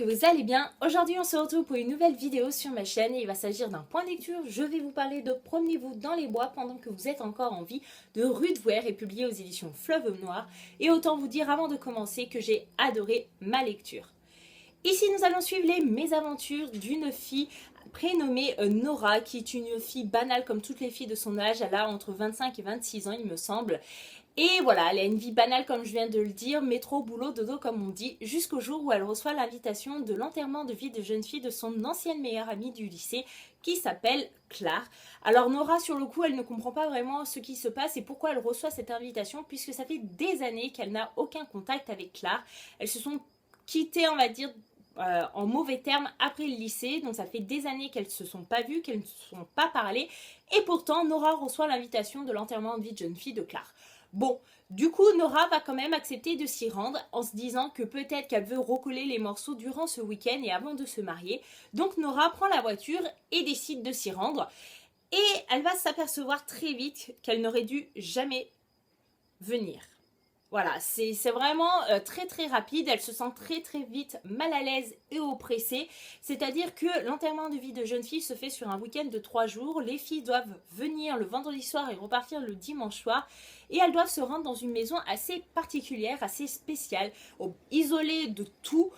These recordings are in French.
que vous allez bien. Aujourd'hui on se retrouve pour une nouvelle vidéo sur ma chaîne et il va s'agir d'un point de lecture. Je vais vous parler de Promenez-vous dans les bois pendant que vous êtes encore en vie de Ruth Ware et publié aux éditions Fleuve Noir. Et autant vous dire avant de commencer que j'ai adoré ma lecture. Ici nous allons suivre les mésaventures d'une fille prénommée Nora, qui est une fille banale comme toutes les filles de son âge. Elle a entre 25 et 26 ans il me semble. Et voilà, elle a une vie banale comme je viens de le dire, métro, boulot, dodo comme on dit, jusqu'au jour où elle reçoit l'invitation de l'enterrement de vie de jeune fille de son ancienne meilleure amie du lycée qui s'appelle Claire. Alors Nora sur le coup elle ne comprend pas vraiment ce qui se passe et pourquoi elle reçoit cette invitation puisque ça fait des années qu'elle n'a aucun contact avec Claire. Elles se sont quittées on va dire en mauvais termes après le lycée, donc ça fait des années qu'elles ne se sont pas vues, qu'elles ne se sont pas parlé et pourtant Nora reçoit l'invitation de l'enterrement de vie de jeune fille de Claire. Bon, du coup, Nora va quand même accepter de s'y rendre en se disant que peut-être qu'elle veut recoller les morceaux durant ce week-end et avant de se marier. Donc Nora prend la voiture et décide de s'y rendre. Et elle va s'apercevoir très vite qu'elle n'aurait dû jamais venir. Voilà, c'est vraiment très très rapide, elle se sent très très vite mal à l'aise et oppressée. C'est-à-dire que l'enterrement de vie de jeune fille se fait sur un week-end de 3 jours. Les filles doivent venir le vendredi soir et repartir le dimanche soir. Et elles doivent se rendre dans une maison assez particulière, assez spéciale, isolée de tout,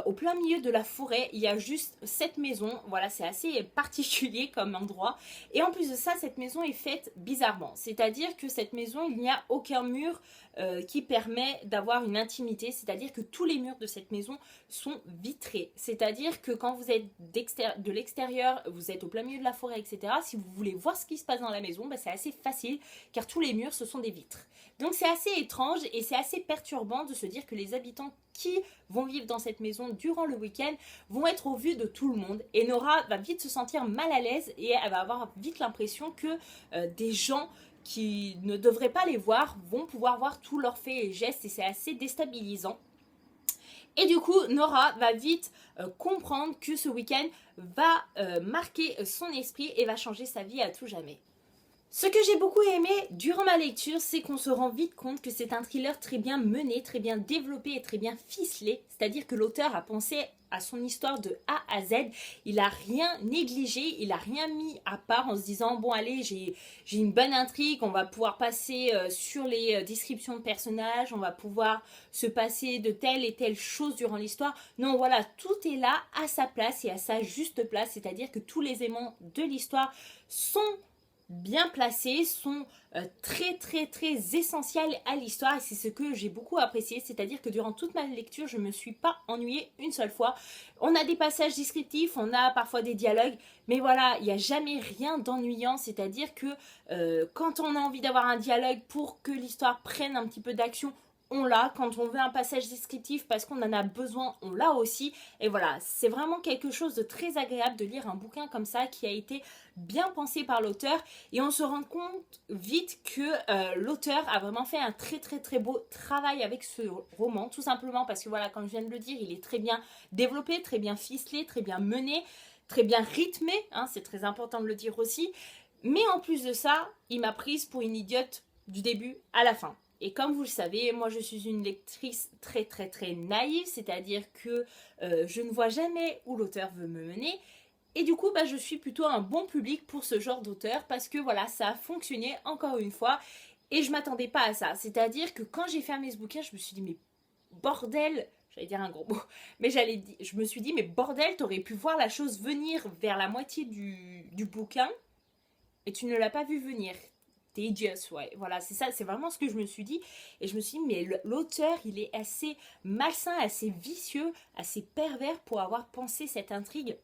au plein milieu de la forêt. Il y a juste cette maison, voilà, c'est assez particulier comme endroit. Et en plus de ça, cette maison est faite bizarrement. C'est-à-dire que cette maison, il n'y a aucun mur qui permet d'avoir une intimité, c'est-à-dire que tous les murs de cette maison sont vitrés. C'est-à-dire que quand vous êtes de l'extérieur, vous êtes au plein milieu de la forêt, etc. Si vous voulez voir ce qui se passe dans la maison, c'est assez facile car tous les murs, ce sont des vitres. Donc c'est assez étrange et c'est assez perturbant de se dire que les habitants qui vont vivre dans cette maison durant le week-end vont être au vu de tout le monde. Et Nora va vite se sentir mal à l'aise et elle va avoir vite l'impression que des gens qui ne devraient pas les voir vont pouvoir voir tous leurs faits et gestes et c'est assez déstabilisant. Et du coup, Nora va vite comprendre que ce week-end va marquer son esprit et va changer sa vie à tout jamais. Ce que j'ai beaucoup aimé durant ma lecture, c'est qu'on se rend vite compte que c'est un thriller très bien mené, très bien développé et très bien ficelé. C'est-à-dire que l'auteur a pensé à son histoire de A à Z. Il n'a rien négligé, il n'a rien mis à part en se disant « Bon allez, j'ai une bonne intrigue, on va pouvoir passer sur les descriptions de personnages, on va pouvoir se passer de telle et telle chose durant l'histoire. » Non, voilà, tout est là à sa place et à sa juste place. C'est-à-dire que tous les éléments de l'histoire sont bien placés, sont très très très essentiels à l'histoire et c'est ce que j'ai beaucoup apprécié, c'est-à-dire que durant toute ma lecture je ne me suis pas ennuyée une seule fois. On a des passages descriptifs, on a parfois des dialogues, mais voilà, il n'y a jamais rien d'ennuyant, c'est-à-dire que quand on a envie d'avoir un dialogue pour que l'histoire prenne un petit peu d'action, on l'a. Quand on veut un passage descriptif parce qu'on en a besoin, on l'a aussi. Et voilà, c'est vraiment quelque chose de très agréable de lire un bouquin comme ça qui a été bien pensé par l'auteur. Et on se rend compte vite que l'auteur a vraiment fait un très très très beau travail avec ce roman. Tout simplement parce que voilà, comme je viens de le dire, il est très bien développé, très bien ficelé, très bien mené, très bien rythmé. Hein, c'est très important de le dire aussi. Mais en plus de ça, il m'a prise pour une idiote du début à la fin. Et comme vous le savez, moi je suis une lectrice très très très naïve, c'est-à-dire que je ne vois jamais où l'auteur veut me mener. Et du coup, je suis plutôt un bon public pour ce genre d'auteur parce que voilà, ça a fonctionné encore une fois et je ne m'attendais pas à ça. C'est-à-dire que quand j'ai fermé ce bouquin, je me suis dit mais bordel, j'allais dire un gros mot, mais je me suis dit mais bordel, t'aurais pu voir la chose venir vers la moitié du bouquin et tu ne l'as pas vu venir. T'es idiot, ouais. Voilà, c'est ça, c'est vraiment ce que je me suis dit. Et je me suis dit, mais l'auteur, il est assez malsain, assez vicieux, assez pervers pour avoir pensé cette intrigue.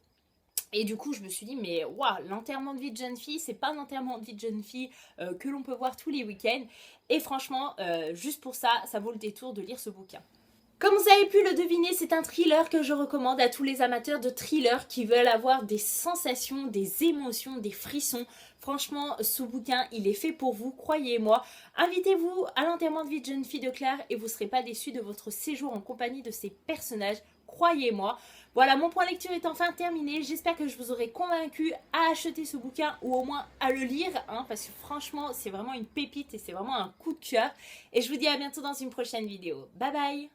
Et du coup, je me suis dit, mais waouh, l'enterrement de vie de jeune fille, c'est pas un enterrement de vie de jeune fille que l'on peut voir tous les week-ends. Et franchement, juste pour ça, ça vaut le détour de lire ce bouquin. Comme vous avez pu le deviner, c'est un thriller que je recommande à tous les amateurs de thrillers qui veulent avoir des sensations, des émotions, des frissons. Franchement, ce bouquin, il est fait pour vous, croyez-moi. Invitez-vous à l'enterrement de vie de jeune fille de Claire et vous ne serez pas déçus de votre séjour en compagnie de ces personnages, croyez-moi. Voilà, mon point lecture est enfin terminé. J'espère que je vous aurai convaincu à acheter ce bouquin ou au moins à le lire, hein, parce que franchement, c'est vraiment une pépite et c'est vraiment un coup de cœur. Et je vous dis à bientôt dans une prochaine vidéo. Bye bye!